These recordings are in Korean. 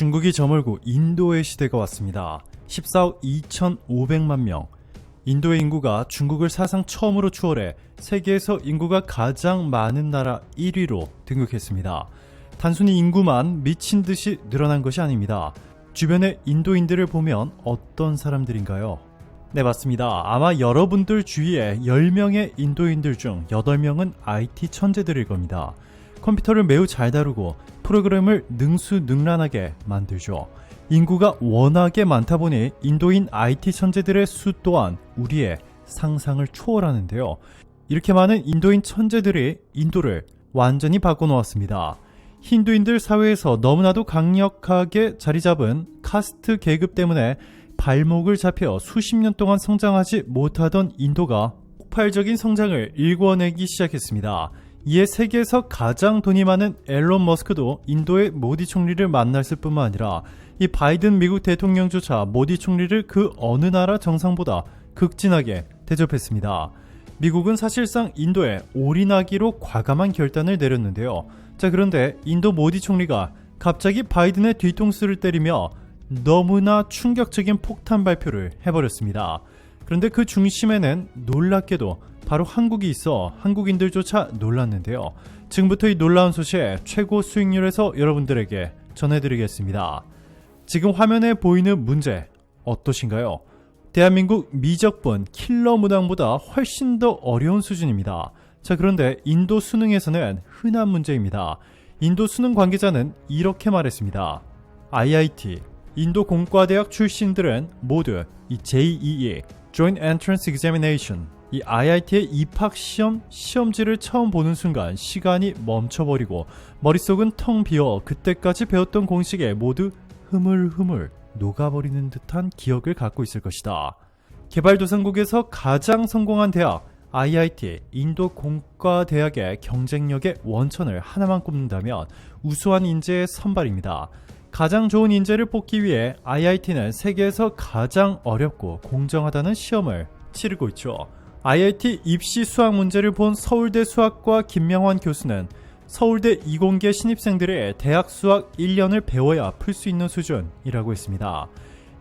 중국이 저물고 인도의 시대가 왔습니다. 14억 2,500만 명. 인도의 인구가 중국을 사상 처음으로 추월해 세계에서 인구가 가장 많은 나라 1위로 등극했습니다. 단순히 인구만 미친 듯이 늘어난 것이 아닙니다. 주변의 인도인들을 보면 어떤 사람들인가요? 네, 맞습니다. 아마 여러분들 주위에 10명의 인도인들 중 8명은 IT 천재들일 겁니다. 컴퓨터를 매우 잘 다루고 프로그램을 능수능란하게 만들죠. 인구가 워낙에 많다 보니 인도인 IT 천재들의 수 또한 우리의 상상을 초월하는데요. 이렇게 많은 인도인 천재들이 인도를 완전히 바꿔놓았습니다. 힌두인들 사회에서 너무나도 강력하게 자리잡은 카스트 계급 때문에 발목을 잡혀 수십 년 동안 성장하지 못하던 인도가 폭발적인 성장을 일궈내기 시작했습니다. 이에 세계에서 가장 돈이 많은 앨런 머스크도 인도의 모디 총리를 만났을 뿐만 아니라 이 바이든 미국 대통령조차 모디 총리를 그 어느 나라 정상보다 극진하게 대접했습니다. 미국은 사실상 인도에 올인하기로 과감한 결단을 내렸는데요. 그런데 인도 모디 총리가 갑자기 바이든의 뒤통수를 때리며 너무나 충격적인 폭탄 발표를 해버렸습니다. 그런데 그 중심에는 놀랍게도 바로 한국이 있어 한국인들조차 놀랐는데요. 지금부터 이 놀라운 소식 최고 수익률에서 여러분들에게 전해드리겠습니다. 지금 화면에 보이는 문제 어떠신가요? 대한민국 미적분 킬러 문항보다 훨씬 더 어려운 수준입니다. 그런데 인도 수능에서는 흔한 문제입니다. 인도 수능 관계자는 이렇게 말했습니다. IIT, 인도 공과대학 출신들은 모두 이 JEE, Joint Entrance Examination, 이 IIT의 입학시험 시험지를 처음 보는 순간 시간이 멈춰버리고 머릿속은 텅 비어 그때까지 배웠던 공식에 모두 흐물흐물 녹아버리는 듯한 기억을 갖고 있을 것이다. 개발도상국에서 가장 성공한 대학 IIT 인도 공과대학의 경쟁력의 원천을 하나만 꼽는다면 우수한 인재의 선발입니다. 가장 좋은 인재를 뽑기 위해 IIT는 세계에서 가장 어렵고 공정하다는 시험을 치르고 있죠. IIT 입시 수학 문제를 본 서울대 수학과 김명환 교수는 서울대 이공계 신입생들의 대학 수학 1년을 배워야 풀 수 있는 수준이라고 했습니다.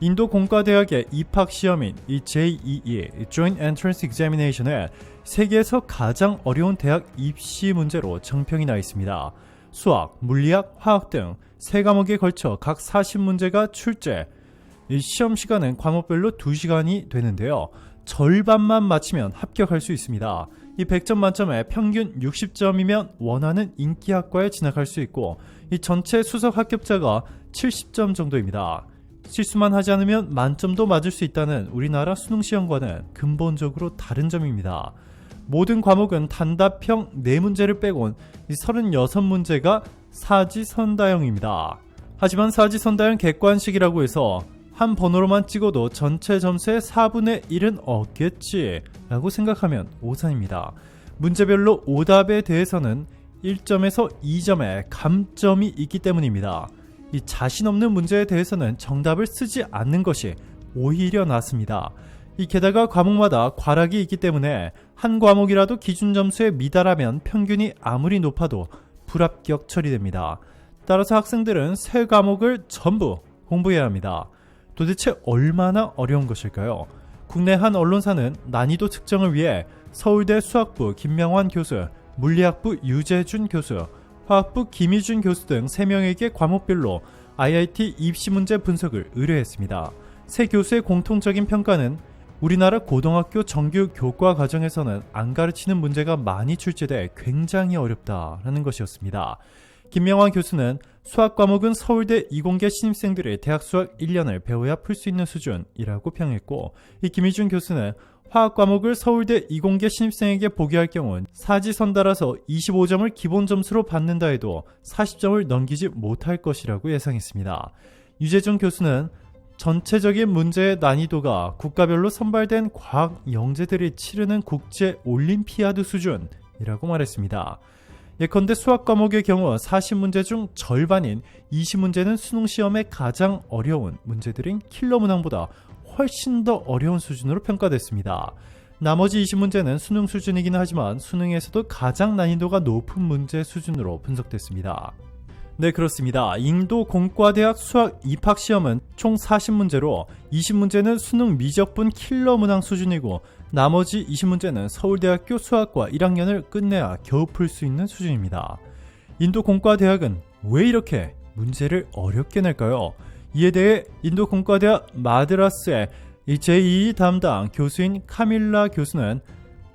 인도 공과대학의 입학시험인 이 JEE, Joint Entrance Examination은 세계에서 가장 어려운 대학 입시 문제로 정평이 나 있습니다. 수학, 물리학, 화학 등 3과목에 걸쳐 각 40문제가 출제. 이 시험 시간은 과목별로 2시간이 되는데요. 절반만 맞히면 합격할 수 있습니다. 이 100점 만점에 평균 60점이면 원하는 인기학과에 진학할 수 있고 이 전체 수석 합격자가 70점 정도입니다. 실수만 하지 않으면 만점도 맞을 수 있다는 우리나라 수능시험과는 근본적으로 다른 점입니다. 모든 과목은 단답형 4문제를 빼곤 36문제가 사지선다형입니다. 하지만 사지선다형 객관식이라고 해서 한 번호로만 찍어도 전체 점수의 4분의 1은 얻겠지 라고 생각하면 오산입니다. 문제별로 오답에 대해서는 1점에서 2점의 감점이 있기 때문입니다. 이 자신 없는 문제에 대해서는 정답을 쓰지 않는 것이 오히려 낫습니다. 게다가 과목마다 과락이 있기 때문에 한 과목이라도 기준 점수에 미달하면 평균이 아무리 높아도 불합격 처리됩니다. 따라서 학생들은 3과목을 전부 공부해야 합니다. 도대체 얼마나 어려운 것일까요? 국내 한 언론사는 난이도 측정을 위해 서울대 수학부 김명환 교수, 물리학부 유재준 교수, 화학부 김희준 교수 등 3명에게 과목별로 IIT 입시문제 분석을 의뢰했습니다. 세 교수의 공통적인 평가는 우리나라 고등학교 정규 교과 과정에서는 안 가르치는 문제가 많이 출제돼 굉장히 어렵다라는 것이었습니다. 김명환 교수는 수학 과목은 서울대 이공계 신입생들의 대학 수학 1년을 배워야 풀 수 있는 수준이라고 평했고, 이 김희준 교수는 화학 과목을 서울대 이공계 신입생에게 보게 할 경우 사지선다라서 25점을 기본 점수로 받는다 해도 40점을 넘기지 못할 것이라고 예상했습니다. 유재준 교수는 전체적인 문제의 난이도가 국가별로 선발된 과학 영재들이 치르는 국제 올림피아드 수준이라고 말했습니다. 예컨대 수학 과목의 경우 40문제 중 절반인 20문제는 수능시험의 가장 어려운 문제들인 킬러 문항보다 훨씬 더 어려운 수준으로 평가됐습니다. 나머지 20문제는 수능 수준이긴 하지만 수능에서도 가장 난이도가 높은 문제 수준으로 분석됐습니다. 네, 그렇습니다. 인도 공과대학 수학 입학시험은 총 40문제로 20문제는 수능 미적분 킬러 문항 수준이고 나머지 20문제는 서울대학교 수학과 1학년을 끝내야 겨우 풀 수 있는 수준입니다. 인도 공과대학은 왜 이렇게 문제를 어렵게 낼까요? 이에 대해 인도 공과대학 마드라스의 제2 담당 교수인 카밀라 교수는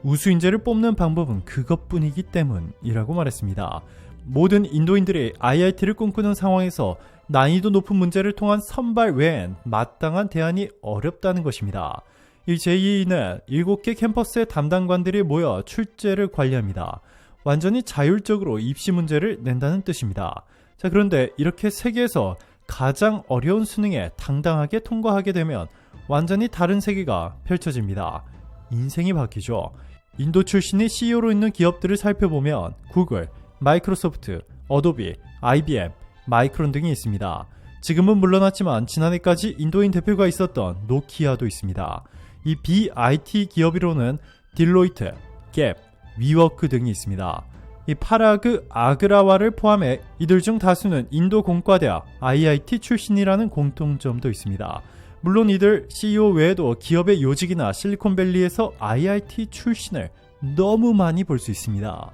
우수인재를 뽑는 방법은 그것뿐이기 때문이라고 말했습니다. 모든 인도인들이 IIT를 꿈꾸는 상황에서 난이도 높은 문제를 통한 선발 외엔 마땅한 대안이 어렵다는 것입니다. 이 제2는 7개 캠퍼스의 담당관들이 모여 출제를 관리합니다. 완전히 자율적으로 입시 문제를 낸다는 뜻입니다. 자, 그런데 이렇게 세계에서 가장 어려운 수능에 당당하게 통과하게 되면 완전히 다른 세계가 펼쳐집니다. 인생이 바뀌죠. 인도 출신의 CEO로 있는 기업들을 살펴보면 구글, 마이크로소프트, 어도비, IBM, 마이크론 등이 있습니다. 지금은 물러났지만 지난해까지 인도인 대표가 있었던 노키아도 있습니다. 이 BIT 기업으로는 딜로이트, 갭, 위워크 등이 있습니다. 이 파라그 아그라와를 포함해 이들 중 다수는 인도 공과대학 IIT 출신이라는 공통점도 있습니다. 물론 이들 CEO 외에도 기업의 요직이나 실리콘밸리에서 IIT 출신을 너무 많이 볼 수 있습니다.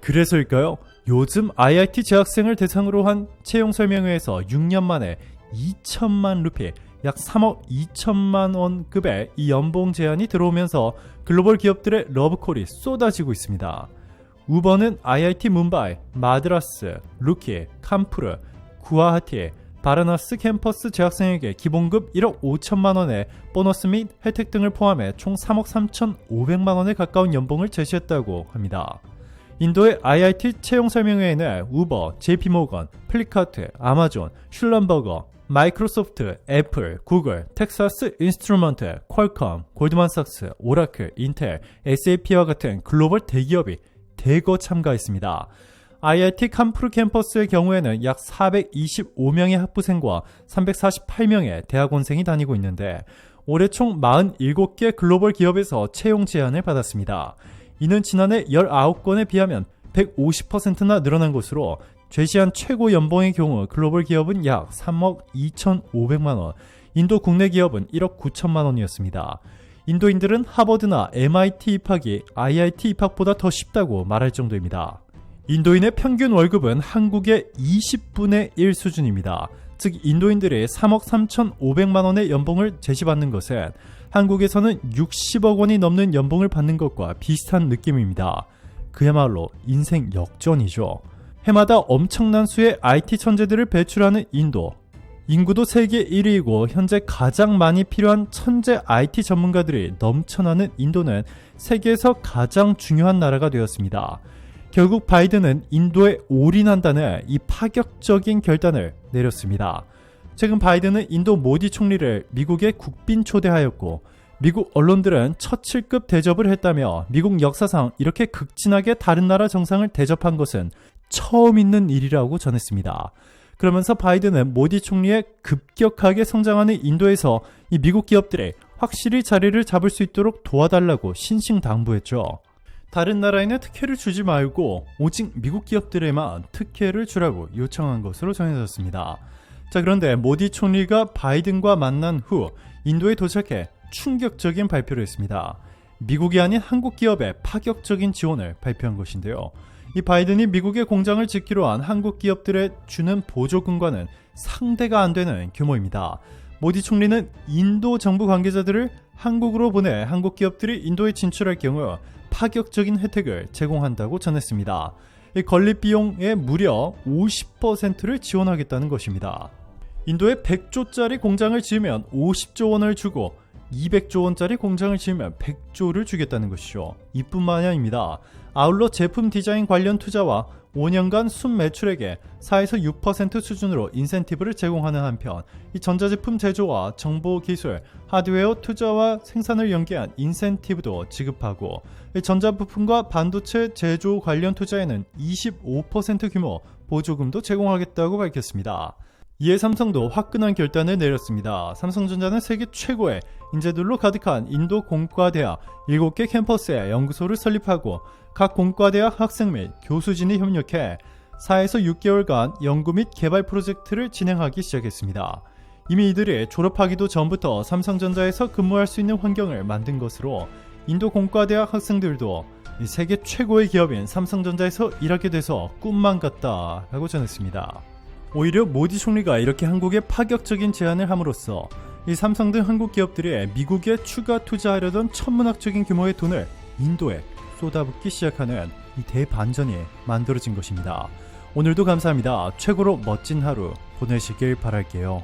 그래서일까요? 요즘 IIT 재학생을 대상으로 한 채용 설명회에서 6년 만에 2천만 루피, 약 3억 2천만 원 급의 이 연봉 제한이 들어오면서 글로벌 기업들의 러브콜이 쏟아지고 있습니다. 우버는 IIT 뭄바이, 마드라스, 루키, 캄푸르, 구아하티, 바라나스 캠퍼스 재학생에게 기본급 1억 5천만 원의 보너스 및 혜택 등을 포함해 총 3억 3,500만 원에 가까운 연봉을 제시했다고 합니다. 인도의 IIT 채용 설명회에는 우버, JP모건, 플리카트, 아마존, 슐럼버거, 마이크로소프트, 애플, 구글, 텍사스 인스트루먼트, 퀄컴, 골드만삭스, 오라클, 인텔, SAP와 같은 글로벌 대기업이 대거 참가했습니다. IIT 캄푸르 캠퍼스의 경우에는 약 425명의 학부생과 348명의 대학원생이 다니고 있는데 올해 총 47개 글로벌 기업에서 채용 제안을 받았습니다. 이는 지난해 19건에 비하면 150%나 늘어난 것으로 제시한 최고 연봉의 경우 글로벌 기업은 약 3억 2,500만 원, 인도 국내 기업은 1억 9천만 원이었습니다. 인도인들은 하버드나 MIT 입학이 IIT 입학보다 더 쉽다고 말할 정도입니다. 인도인의 평균 월급은 한국의 20분의 1 수준입니다. 즉 인도인들이 3억 3,500만 원의 연봉을 제시받는 것은 한국에서는 60억 원이 넘는 연봉을 받는 것과 비슷한 느낌입니다. 그야말로 인생 역전이죠. 해마다 엄청난 수의 IT 천재들을 배출하는 인도. 인구도 세계 1위이고 현재 가장 많이 필요한 천재 IT 전문가들이 넘쳐나는 인도는 세계에서 가장 중요한 나라가 되었습니다. 결국 바이든은 인도에 올인한다는 이 파격적인 결단을 내렸습니다. 최근 바이든은 인도 모디 총리를 미국에 국빈 초대하였고 미국 언론들은 처칠급 대접을 했다며 미국 역사상 이렇게 극진하게 다른 나라 정상을 대접한 것은 처음 있는 일이라고 전했습니다. 그러면서 바이든은 모디 총리의 급격하게 성장하는 인도에서 이 미국 기업들이 확실히 자리를 잡을 수 있도록 도와달라고 신신당부했죠. 다른 나라에는 특혜를 주지 말고 오직 미국 기업들에만 특혜를 주라고 요청한 것으로 전해졌습니다. 자, 그런데 모디 총리가 바이든과 만난 후 인도에 도착해 충격적인 발표를 했습니다. 미국이 아닌 한국 기업에 파격적인 지원을 발표한 것인데요. 이 바이든이 미국의 공장을 짓기로 한 한국 기업들에 주는 보조금과는 상대가 안 되는 규모입니다. 모디 총리는 인도 정부 관계자들을 한국으로 보내 한국 기업들이 인도에 진출할 경우 파격적인 혜택을 제공한다고 전했습니다. 이 건립 비용의 무려 50%를 지원하겠다는 것입니다. 인도에 100조짜리 공장을 지으면 50조 원을 주고 200조 원짜리 공장을 지으면 100조를 주겠다는 것이죠. 이뿐만이 아닙니다. 아울러 제품 디자인 관련 투자와 5년간 순매출액의 4에서 6% 수준으로 인센티브를 제공하는 한편 이 전자제품 제조와 정보기술, 하드웨어 투자와 생산을 연계한 인센티브도 지급하고 전자부품과 반도체 제조 관련 투자에는 25% 규모 보조금도 제공하겠다고 밝혔습니다. 이에 삼성도 화끈한 결단을 내렸습니다. 삼성전자는 세계 최고의 인재들로 가득한 인도 공과대학 7개 캠퍼스에 연구소를 설립하고 각 공과대학 학생 및 교수진이 협력해 4에서 6개월간 연구 및 개발 프로젝트를 진행하기 시작했습니다. 이미 이들이 졸업하기도 전부터 삼성전자에서 근무할 수 있는 환경을 만든 것으로 인도 공과대학 학생들도 이 세계 최고의 기업인 삼성전자에서 일하게 돼서 꿈만 같다라고 전했습니다. 오히려 모디 총리가 이렇게 한국에 파격적인 제안을 함으로써 이 삼성 등 한국 기업들이 미국에 추가 투자하려던 천문학적인 규모의 돈을 인도에 쏟아붓기 시작하는 이 대반전이 만들어진 것입니다. 오늘도 감사합니다. 최고로 멋진 하루 보내시길 바랄게요.